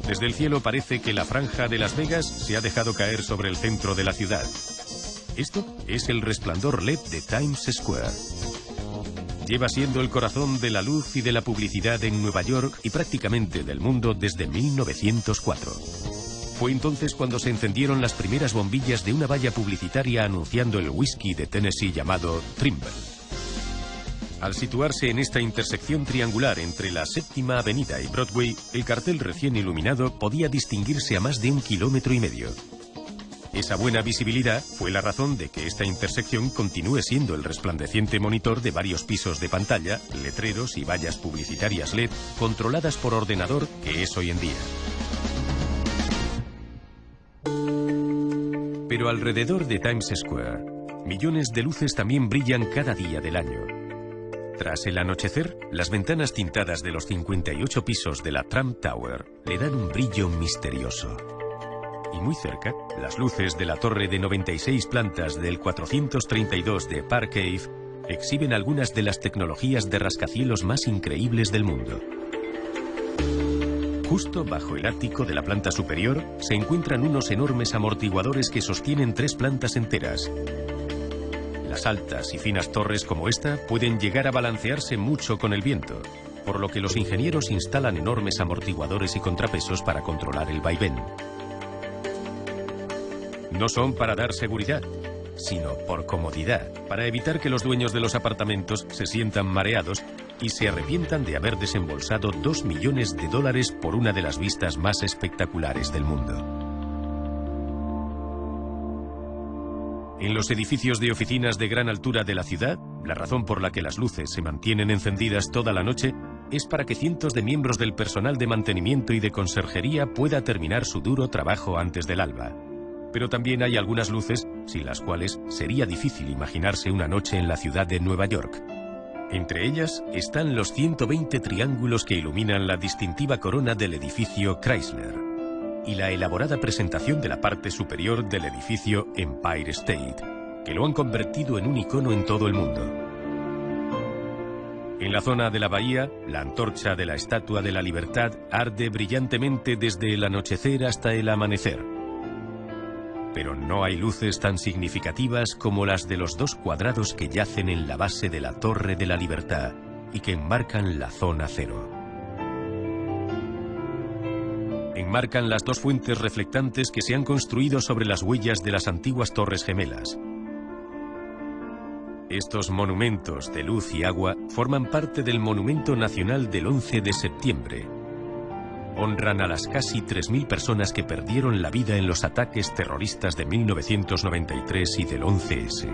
S1: Desde el cielo parece que la franja de Las Vegas se ha dejado caer sobre el centro de la ciudad. Esto es el resplandor LED de Times Square. Lleva siendo el corazón de la luz y de la publicidad en Nueva York y prácticamente del mundo desde 1904. Fue entonces cuando se encendieron las primeras bombillas de una valla publicitaria anunciando el whisky de Tennessee llamado Trimble. Al situarse en esta intersección triangular entre la Séptima Avenida y Broadway, el cartel recién iluminado podía distinguirse a más de 1,5 kilómetros. Esa buena visibilidad fue la razón de que esta intersección continúe siendo el resplandeciente monitor de varios pisos de pantalla, letreros y vallas publicitarias LED controladas por ordenador que es hoy en día. Pero alrededor de Times Square, millones de luces también brillan cada día del año. Tras el anochecer, las ventanas tintadas de los 58 pisos de la Trump Tower le dan un brillo misterioso. Y muy cerca, las luces de la torre de 96 plantas del 432 de Park Ave exhiben algunas de las tecnologías de rascacielos más increíbles del mundo. Justo bajo el ático de la planta superior se encuentran unos enormes amortiguadores que sostienen 3 plantas enteras. Las altas y finas torres como esta pueden llegar a balancearse mucho con el viento, por lo que los ingenieros instalan enormes amortiguadores y contrapesos para controlar el vaivén. No son para dar seguridad, sino por comodidad, para evitar que los dueños de los apartamentos se sientan mareados y se arrepientan de haber desembolsado $2 millones por una de las vistas más espectaculares del mundo. En los edificios de oficinas de gran altura de la ciudad, la razón por la que las luces se mantienen encendidas toda la noche es para que cientos de miembros del personal de mantenimiento y de conserjería pueda terminar su duro trabajo antes del alba. Pero también hay algunas luces sin las cuales sería difícil imaginarse una noche en la ciudad de Nueva York. Entre ellas están los 120 triángulos que iluminan la distintiva corona del edificio Chrysler y la elaborada presentación de la parte superior del edificio Empire State, que lo han convertido en un icono en todo el mundo. En la zona de la bahía, la antorcha de la Estatua de la Libertad arde brillantemente desde el anochecer hasta el amanecer. Pero no hay luces tan significativas como las de los 2 cuadrados que yacen en la base de la Torre de la Libertad y que enmarcan la zona cero. Enmarcan las 2 fuentes reflectantes que se han construido sobre las huellas de las antiguas Torres Gemelas. Estos monumentos de luz y agua forman parte del Monumento Nacional del 11 de septiembre. Honran a las casi 3.000 personas que perdieron la vida en los ataques terroristas de 1993 y del 11S.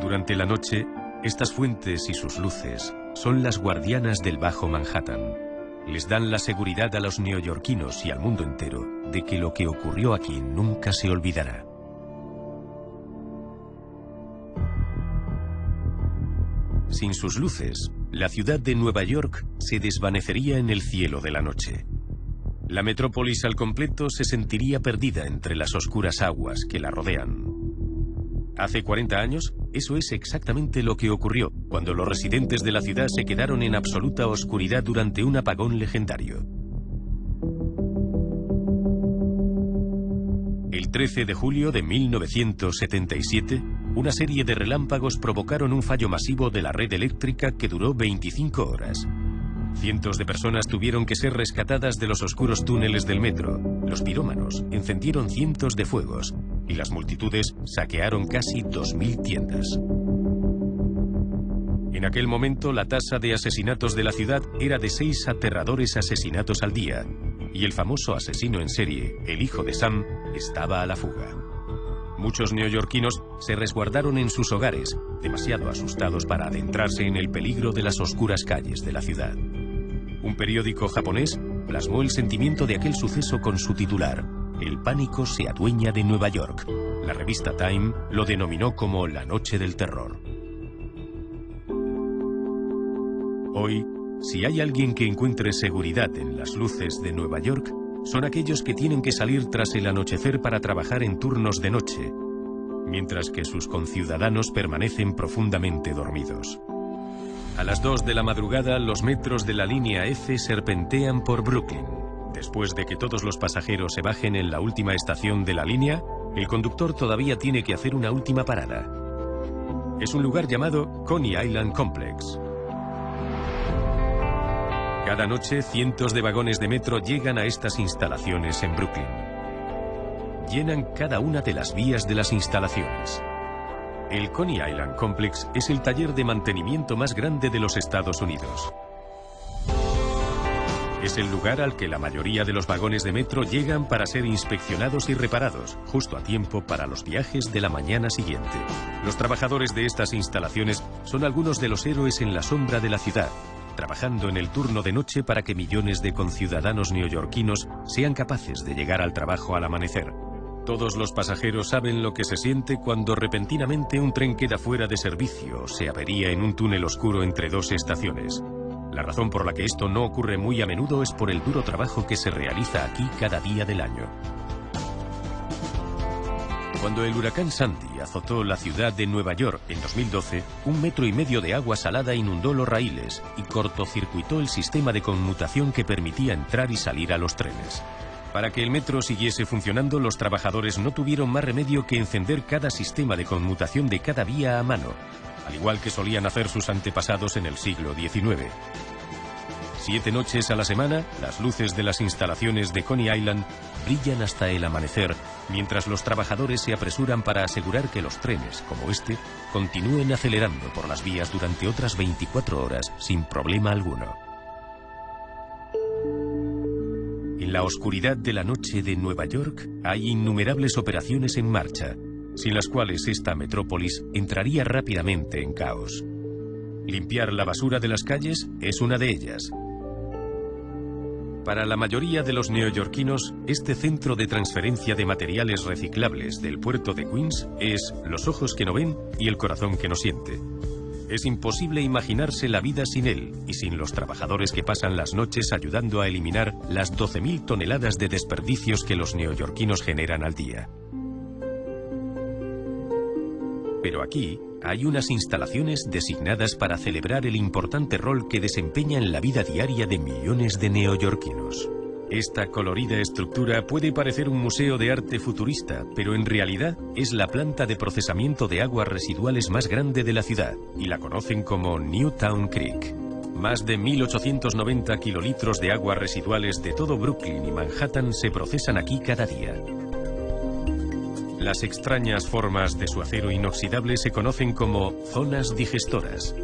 S1: Durante la noche, estas fuentes y sus luces son las guardianas del Bajo Manhattan, les dan la seguridad a los neoyorquinos y al mundo entero de que lo que ocurrió aquí nunca se olvidará. Sin sus luces, la ciudad de Nueva York se desvanecería en el cielo de la noche. La metrópolis al completo se sentiría perdida entre las oscuras aguas que la rodean. Hace 40 años, eso es exactamente lo que ocurrió cuando los residentes de la ciudad se quedaron en absoluta oscuridad durante un apagón legendario. El 13 de julio de 1977, una serie de relámpagos provocaron un fallo masivo de la red eléctrica que duró 25 horas. Cientos de personas tuvieron que ser rescatadas de los oscuros túneles del metro. Los pirómanos encendieron cientos de fuegos y las multitudes saquearon casi 2000 tiendas. En aquel momento, la tasa de asesinatos de la ciudad era de 6 aterradores asesinatos al día, y el famoso asesino en serie, el hijo de Sam, estaba a la fuga. Muchos neoyorquinos se resguardaron en sus hogares, demasiado asustados para adentrarse en el peligro de las oscuras calles de la ciudad. Un periódico japonés plasmó el sentimiento de aquel suceso con su titular: "El pánico se adueña de Nueva York". La revista Time lo denominó como la noche del terror. Hoy, si hay alguien que encuentre seguridad en las luces de Nueva York, son aquellos que tienen que salir tras el anochecer para trabajar en turnos de noche, mientras que sus conciudadanos permanecen profundamente dormidos. A las 2 de la madrugada, los metros de la línea F serpentean por Brooklyn. Después de que todos los pasajeros se bajen en la última estación de la línea, el conductor todavía tiene que hacer una última parada. Es un lugar llamado Coney Island Complex. Cada noche, cientos de vagones de metro llegan a estas instalaciones en Brooklyn. Llenan cada una de las vías de las instalaciones. El Coney Island Complex es el taller de mantenimiento más grande de los Estados Unidos. Es el lugar al que la mayoría de los vagones de metro llegan para ser inspeccionados y reparados, justo a tiempo para los viajes de la mañana siguiente. Los trabajadores de estas instalaciones son algunos de los héroes en la sombra de la ciudad, trabajando en el turno de noche para que millones de conciudadanos neoyorquinos sean capaces de llegar al trabajo al amanecer. Todos los pasajeros saben lo que se siente cuando repentinamente un tren queda fuera de servicio o se avería en un túnel oscuro entre 2 estaciones. La razón por la que esto no ocurre muy a menudo es por el duro trabajo que se realiza aquí cada día del año. Cuando el huracán Sandy azotó la ciudad de Nueva York en 2012, 1,5 metros de agua salada inundó los raíles y cortocircuitó el sistema de conmutación que permitía entrar y salir a los trenes. Para que el metro siguiese funcionando, los trabajadores no tuvieron más remedio que encender cada sistema de conmutación de cada vía a mano, al igual que solían hacer sus antepasados en el siglo XIX. 7 noches a la semana, las luces de las instalaciones de Coney Island brillan hasta el amanecer, mientras los trabajadores se apresuran para asegurar que los trenes, como este, continúen acelerando por las vías durante otras 24 horas sin problema alguno. En la oscuridad de la noche de Nueva York hay innumerables operaciones en marcha, sin las cuales esta metrópolis entraría rápidamente en caos. Limpiar la basura de las calles es una de ellas. Para la mayoría de los neoyorquinos, este centro de transferencia de materiales reciclables del puerto de Queens es los ojos que no ven y el corazón que no siente. Es imposible imaginarse la vida sin él y sin los trabajadores que pasan las noches ayudando a eliminar las 12.000 toneladas de desperdicios que los neoyorquinos generan al día. Pero aquí hay unas instalaciones designadas para celebrar el importante rol que desempeña en la vida diaria de millones de neoyorquinos. Esta colorida estructura puede parecer un museo de arte futurista, pero en realidad es la planta de procesamiento de aguas residuales más grande de la ciudad, y la conocen como Newtown Creek. Más de 1.890 kilolitros de aguas residuales de todo Brooklyn y Manhattan se procesan aquí cada día. Las extrañas formas de su acero inoxidable se conocen como zonas digestoras.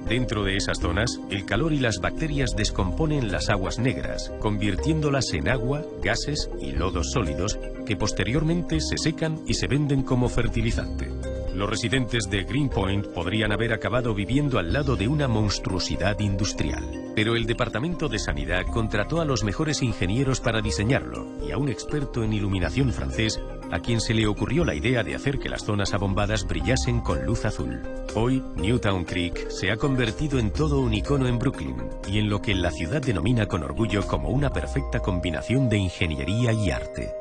S1: Dentro de esas zonas, el calor y las bacterias descomponen las aguas negras, convirtiéndolas en agua, gases y lodos sólidos que posteriormente se secan y se venden como fertilizante. Los residentes de Greenpoint podrían haber acabado viviendo al lado de una monstruosidad industrial. Pero el Departamento de Sanidad contrató a los mejores ingenieros para diseñarlo y a un experto en iluminación francés a quien se le ocurrió la idea de hacer que las zonas abombadas brillasen con luz azul. Hoy, Newtown Creek se ha convertido en todo un icono en Brooklyn y en lo que la ciudad denomina con orgullo como una perfecta combinación de ingeniería y arte.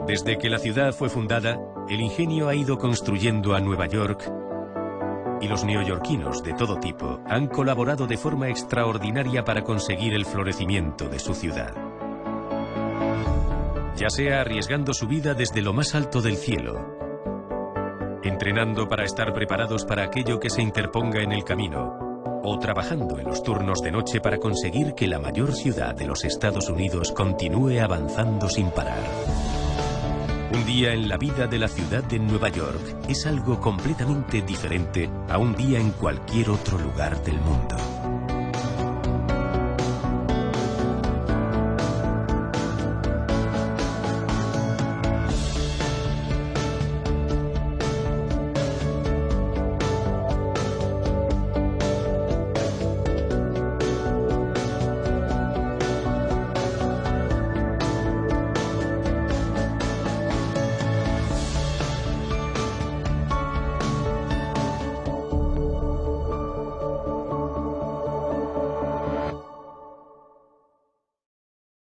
S1: Desde que la ciudad fue fundada, el ingenio ha ido construyendo a Nueva York y los neoyorquinos de todo tipo han colaborado de forma extraordinaria para conseguir el florecimiento de su ciudad. Ya sea arriesgando su vida desde lo más alto del cielo, entrenando para estar preparados para aquello que se interponga en el camino, o trabajando en los turnos de noche para conseguir que la mayor ciudad de los Estados Unidos continúe avanzando sin parar. Un día en la vida de la ciudad de Nueva York es algo completamente diferente a un día en cualquier otro lugar del mundo.